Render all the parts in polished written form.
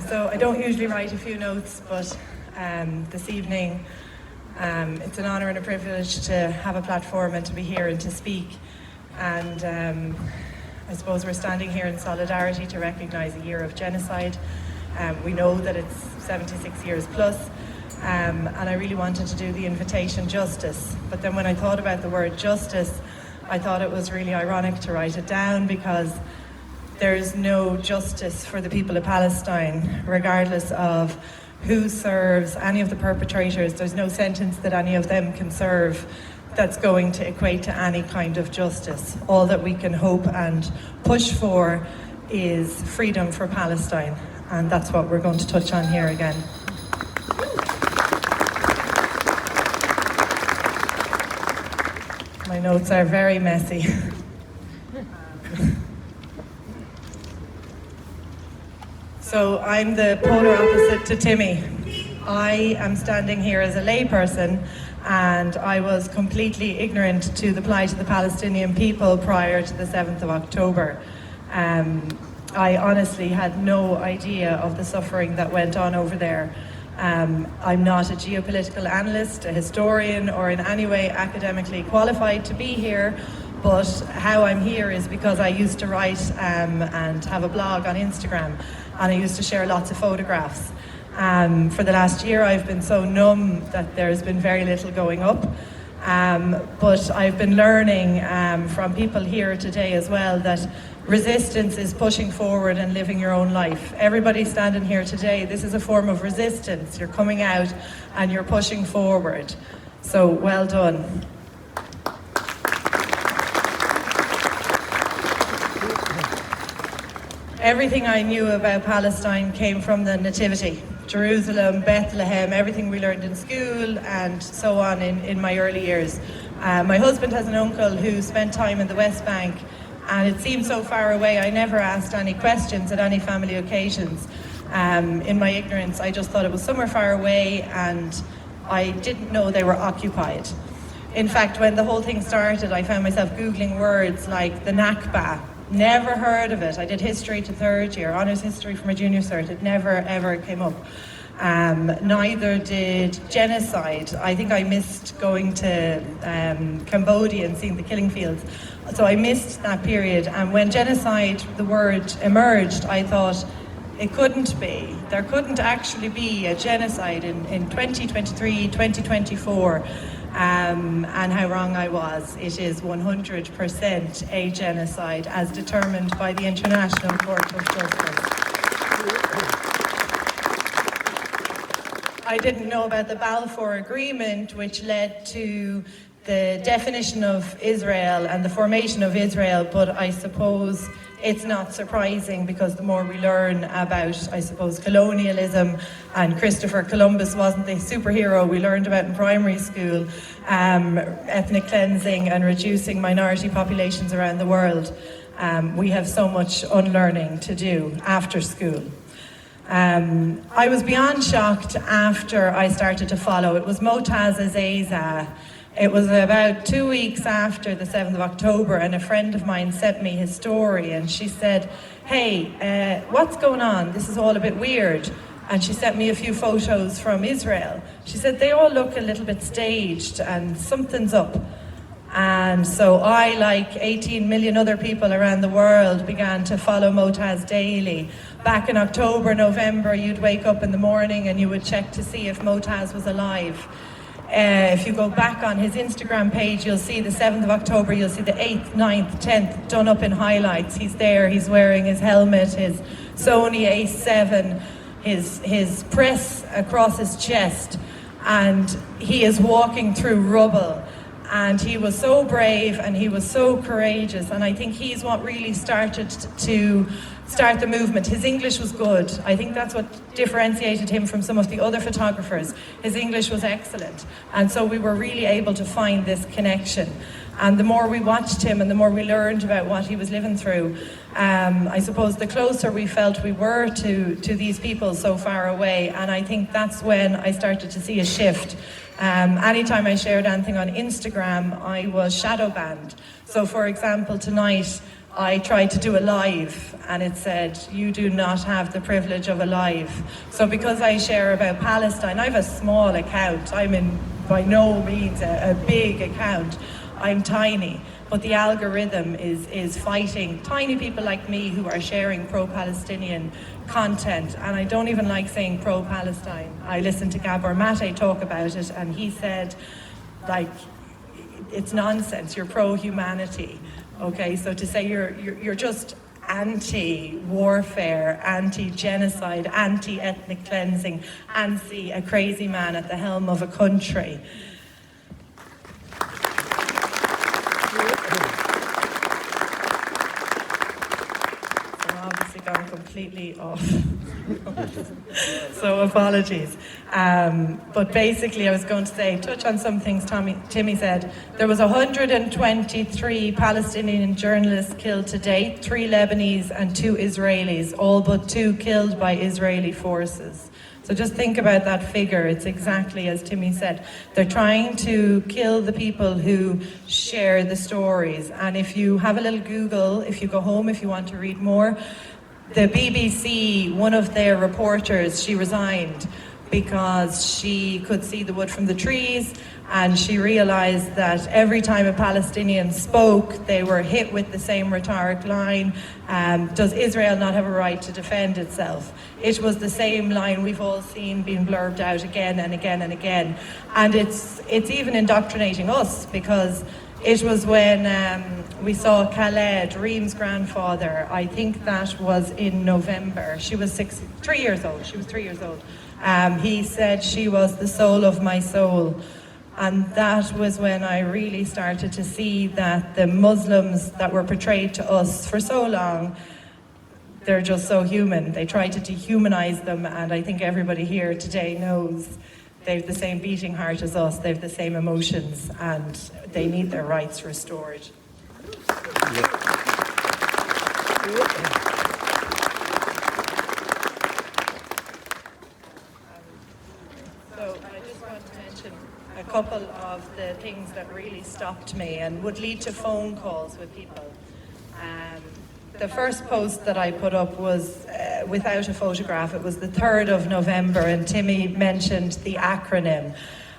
So I don't usually write a few notes, but this evening it's an honour and a privilege to have a platform and to be here and to speak. And I suppose we're standing here in solidarity to recognise a year of genocide. We know that it's 76 years plus, and I really wanted to do the invitation justice. But then when I thought about the word justice, I thought it was really ironic to write it down, because there's no justice for the people of Palestine, regardless of who serves any of the perpetrators. There's no sentence that any of them can serve that's going to equate to any kind of justice. All that we can hope and push for is freedom for Palestine, and that's what we're going to touch on here again. My notes are very messy. So I'm the polar opposite to Timmy. I am standing here as a layperson, and I was completely ignorant to the plight of the Palestinian people prior to the 7th of October. I honestly had no idea of the suffering that went on over there. I'm not a geopolitical analyst, a historian, or in any way academically qualified to be here, but how I'm here is because I used to write and have a blog on Instagram, and I used to share lots of photographs. For the last year I've been so numb that there's been very little going up, but I've been learning from people here today as well that resistance is pushing forward and living your own life. Everybody standing here today, this is a form of resistance. You're coming out and you're pushing forward. So well done. Everything I knew about Palestine came from the Nativity. Jerusalem, Bethlehem, everything we learned in school and so on in my early years. My husband has an uncle who spent time in the West Bank, and it seemed so far away. I never asked any questions at any family occasions. In my ignorance, I just thought it was somewhere far away, and I didn't know they were occupied. In fact, when the whole thing started, I found myself Googling words like the Nakba. Never heard of it. I did history to third year, honours history for my junior cert. It never ever came up. Neither did genocide. I think I missed going to Cambodia and seeing the killing fields. So I missed that period. And when genocide, the word emerged, I thought it couldn't be. There couldn't actually be a genocide in 2023, 2024. And how wrong I was. It is 100% a genocide as determined by the International Court of Justice. I didn't know about the Balfour Agreement, which led to the definition of Israel and the formation of Israel, but I suppose it's not surprising, because the more we learn about, I suppose, colonialism, and Christopher Columbus wasn't the superhero we learned about in primary school, ethnic cleansing and reducing minority populations around the world. We have so much unlearning to do after school. I was beyond shocked after I started to follow. It was Motaz Azeza. It was about 2 weeks after the 7th of October, and a friend of mine sent me his story, and she said, hey, what's going on? This is all a bit weird. And she sent me a few photos from Israel. She said, they all look a little bit staged and something's up. And so I, like 18 million other people around the world, began to follow Motaz daily. Back in October, November, you'd wake up in the morning and you would check to see if Motaz was alive. If you go back on his Instagram page, you'll see the 7th of October, you'll see the 8th, 9th, 10th done up in highlights. He's there, he's wearing his helmet, his Sony A7, his press across his chest, and he is walking through rubble. And he was so brave and he was so courageous, and I think he's what really started to start the movement. His English was good. I think that's what differentiated him from some of the other photographers. His English was excellent, and so we were really able to find this connection. And the more we watched him and the more we learned about what he was living through, I suppose the closer we felt we were to these people so far away. And I think that's when I started to see a shift. Anytime I shared anything on Instagram, I was shadow banned. So for example, tonight I tried to do a live and it said, you do not have the privilege of a live. So because I share about Palestine, I have a small account. I'm in by no means a big account. I'm tiny, but the algorithm is fighting tiny people like me who are sharing pro-Palestinian content. And I don't even like saying pro-Palestine. I listened to Gabor Mate talk about it and he said, like, it's nonsense, you're pro-humanity. Okay, so to say you're just anti-warfare, anti-genocide, anti-ethnic cleansing, anti a crazy man at the helm of a country. I'm obviously gone completely off. So apologies. But basically I was going to say, touch on some things Timmy said. There was 123 Palestinian journalists killed to date, 3 Lebanese and 2 Israelis, all but 2 killed by Israeli forces. So just think about that figure. It's exactly as Timmy said. They're trying to kill the people who share the stories. And if you have a little Google, if you go home, if you want to read more, the BBC, one of their reporters, she resigned because she could see the wood from the trees, and she realised that every time a Palestinian spoke, they were hit with the same rhetoric line, does Israel not have a right to defend itself? It was the same line we've all seen being blurbed out again and again and again. And it's even indoctrinating us, because it was when we saw Khaled, Reem's grandfather, I think that was in November. She was 3 years old. She was 3 years old. He said she was the soul of my soul. And that was when I really started to see that the Muslims that were portrayed to us for so long, they're just so human. They try to dehumanize them, and I think everybody here today knows they've the same beating heart as us, they've the same emotions, and they need their rights restored. A couple of the things that really stopped me and would lead to phone calls with people. The first post that I put up was without a photograph. It was the 3rd of November, and Timmy mentioned the acronym.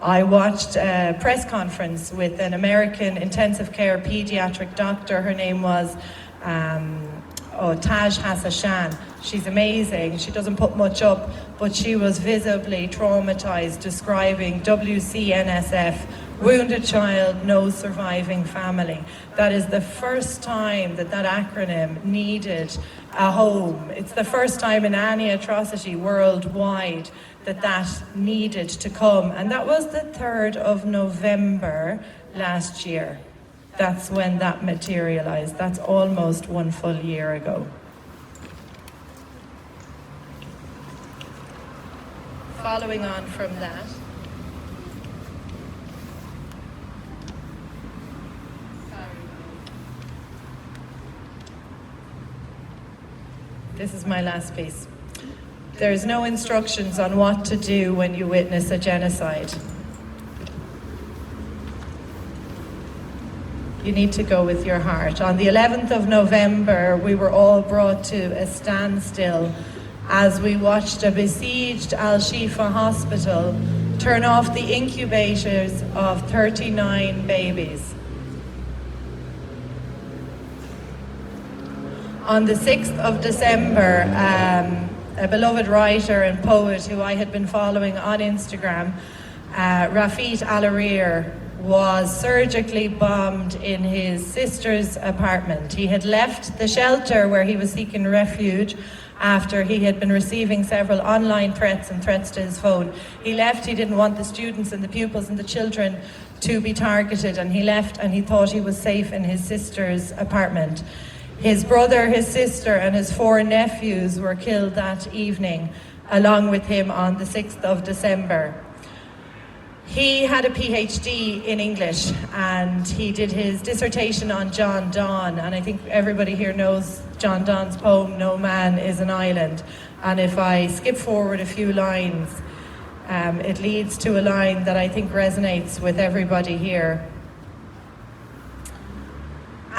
I watched a press conference with an American intensive care pediatric doctor. Her name was Taj Hassashan. She's amazing. She doesn't put much up, but she was visibly traumatized, describing WCNSF, wounded child, no surviving family. That is the first time that acronym needed a home. It's the first time in any atrocity worldwide that needed to come. And that was the 3rd of November last year. That's when that materialized. That's almost 1 full year ago. Following on from that, this is my last piece. There's no instructions on what to do when you witness a genocide. You need to go with your heart. On the 11th of November, we were all brought to a standstill as we watched a besieged Al-Shifa hospital turn off the incubators of 39 babies. On the 6th of December, a beloved writer and poet who I had been following on Instagram, Rafit Al-Arir, was surgically bombed in his sister's apartment. He had left the shelter where he was seeking refuge after he had been receiving several online threats and threats to his phone. He left, he didn't want the students and the pupils and the children to be targeted, and he left and he thought he was safe in his sister's apartment. His brother, his sister and his 4 nephews were killed that evening along with him on the 6th of December. He had a PhD in English and he did his dissertation on John Donne, and I think everybody here knows John Donne's poem, No Man is an Island. And if I skip forward a few lines, it leads to a line that I think resonates with everybody here.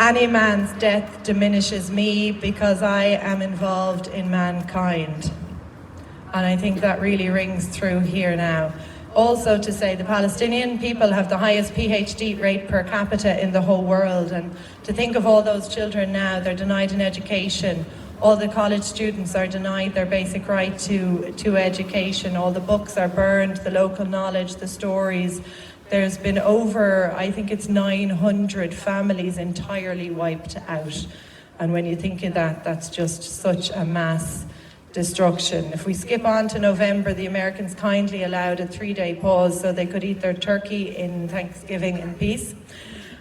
Any man's death diminishes me because I am involved in mankind. And I think that really rings through here now. Also to say the Palestinian people have the highest PhD rate per capita in the whole world, and to think of all those children now, they're denied an education. All the college students are denied their basic right to education. All the books are burned, the local knowledge, the stories. There's been over, I think it's 900 families entirely wiped out. And when you think of that, that's just such a mass destruction. If we skip on to November, the Americans kindly allowed a 3-day pause so they could eat their turkey in Thanksgiving in peace.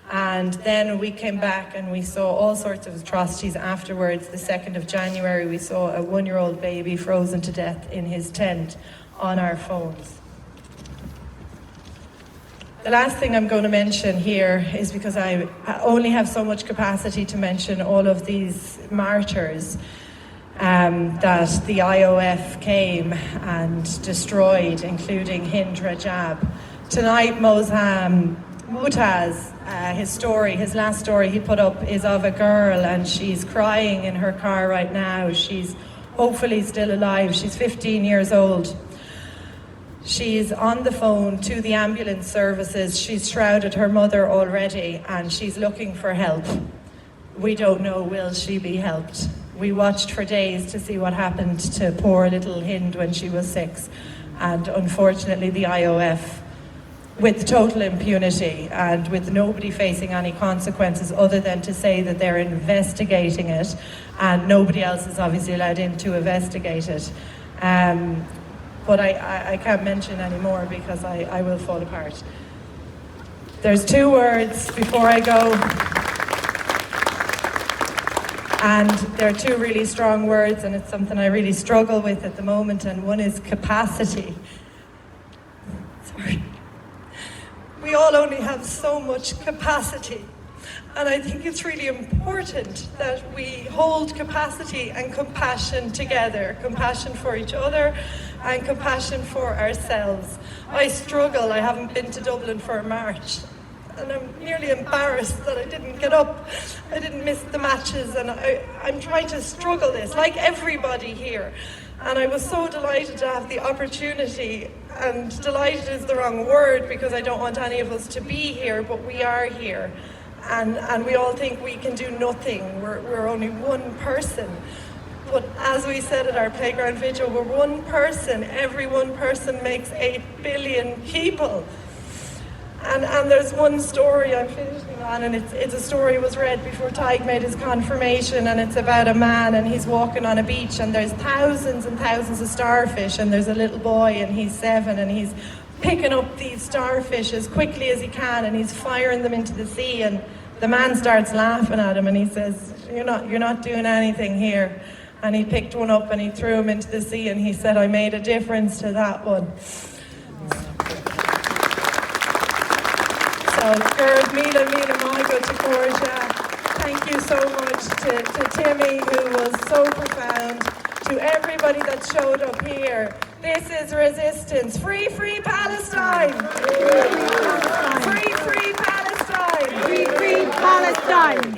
And then we came back and we saw all sorts of atrocities afterwards. The 2nd of January, we saw a 1-year-old baby frozen to death in his tent on our phones. The last thing I'm going to mention here is because I only have so much capacity to mention all of these martyrs that the IOF came and destroyed, including Hind Rajab. Tonight, Mutaz, his last story he put up is of a girl, and she's crying in her car right now. She's hopefully still alive. She's 15 years old. She's on the phone to the ambulance services. She's shrouded her mother already, and she's looking for help. We don't know, will she be helped? We watched for days to see what happened to poor little Hind when she was 6. And unfortunately, the IOF, with total impunity and with nobody facing any consequences other than to say that they're investigating it, and nobody else is obviously allowed in to investigate it. But I can't mention any more because I will fall apart. There's 2 words before I go. And they're 2 really strong words, and it's something I really struggle with at the moment, and one is capacity. Sorry. We all only have so much capacity, and I think it's really important that we hold capacity and compassion together, compassion for each other and compassion for ourselves. I struggle. I haven't been to Dublin for a march, and I'm nearly embarrassed that I didn't get up. I didn't miss the matches, and I'm trying to struggle this, like everybody here. And I was so delighted to have the opportunity, and delighted is the wrong word because I don't want any of us to be here, but we are here. And we all think we can do nothing. We're only one person. But as we said at our playground vigil, we're one person. Every one person makes 8 billion people. And there's one story I'm finishing on, and it's a story was read before Tig made his confirmation, and it's about a man, and he's walking on a beach, and there's thousands and thousands of starfish, and there's a little boy, and he's 7, and he's picking up these starfish as quickly as he can, and he's firing them into the sea, and the man starts laughing at him, and he says, you're not doing anything here. And he picked one up and he threw him into the sea, and he said, I made a difference to that one. So, Ger, Mila Maigo to Gorja. Thank you so much to Timmy, who was so profound, to everybody that showed up here. This is resistance. Free, free Palestine! Free, free Palestine! Free, free Palestine!